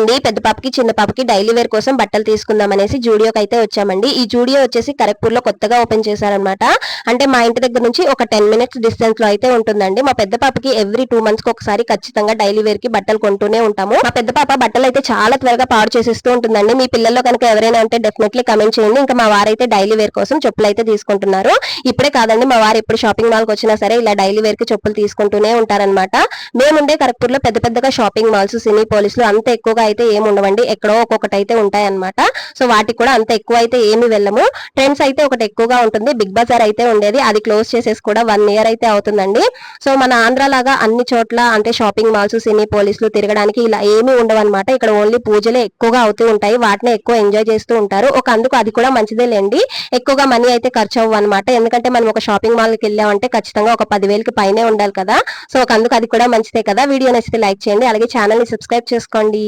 అండి, పెద్ద పాపకి చిన్న పాపకి డైలీ వేర్ కోసం బట్టలు తీసుకుందాం అనేసి జూడియోకి అయితే వచ్చామండి. ఈ జూడియో వచ్చేసి కరెక్పూర్ లో కొత్తగా ఓపెన్ చేశారనమాట. అంటే మా ఇంటి దగ్గర నుంచి ఒక 10 మినిట్స్ డిస్టెన్స్ లో అయితే ఉంటుందండి. మా పెద్ద పాపకి ఎవ్రీ 2 మంత్స్ కి ఒకసారి ఖచ్చితంగా డైలీ వేర్ కి బట్టలు కొంటూనే ఉంటాము. మా పెద్ద పాప బట్టలు అయితే చాలా త్వరగా పాడు చేసేస్తూ ఉంటుందండి. మీ పిల్లల్లో కనుక ఎవరైనా ఉంటే డెఫినెట్లీ కమెంట్ చేయండి. ఇంకా మా వారైతే డైలీ వేర్ కోసం చెప్పులు అయితే తీసుకుంటున్నారు. ఇప్పుడే కాదండి, మా వారు ఎప్పుడు షాపింగ్ మాల్ కి వచ్చినా సరే ఇలా డైలీ వేర్ కి చెప్పులు తీసుకుంటూనే ఉంటారనమాట. మేముండే కరెక్పూర్ లో పెద్ద పెద్దగా షాపింగ్ మాల్స్, సినీ పోలీసులు అంత ఎక్కువగా అయితే ఏమి ఉండవండి. ఎక్కడో ఒక్కొక్కటి అయితే ఉంటాయన్నమాట. సో వాటికి కూడా అంత ఎక్కువ అయితే ఏమి వెళ్ళము. ట్రెండ్స్ అయితే ఒకటి ఎక్కువగా ఉంటుంది. బిగ్ బజార్ అయితే ఉండేది, అది క్లోజ్ చేసేసి కూడా 1 ఇయర్ అయితే అవుతుందండి. సో మన ఆంధ్ర లాగా అన్ని చోట్ల అంటే షాపింగ్ మాల్స్, సినీ పోలీసులు తిరగడానికి ఇలా ఏమీ ఉండవన్నమాట. ఇక్కడ ఓన్లీ పూజలే ఎక్కువగా అవుతూ ఉంటాయి. వాటిని ఎక్కువ ఎంజాయ్ చేస్తూ ఉంటారు. అందుకు అది కూడా మంచిదే లేండి. ఎక్కువగా మనీ అయితే ఖర్చు అవ్వు అనమాట. ఎందుకంటే మనం ఒక షాపింగ్ మాల్ కి వెళ్ళామంటే ఖచ్చితంగా ఒక 10,000కి పైనే ఉండాలి కదా. సో అందుకు అది కూడా మంచిదే కదా. వీడియో నచ్చితే లైక్ చేయండి, అలాగే ఛానల్ ని సబ్స్క్రైబ్ చేసుకోండి.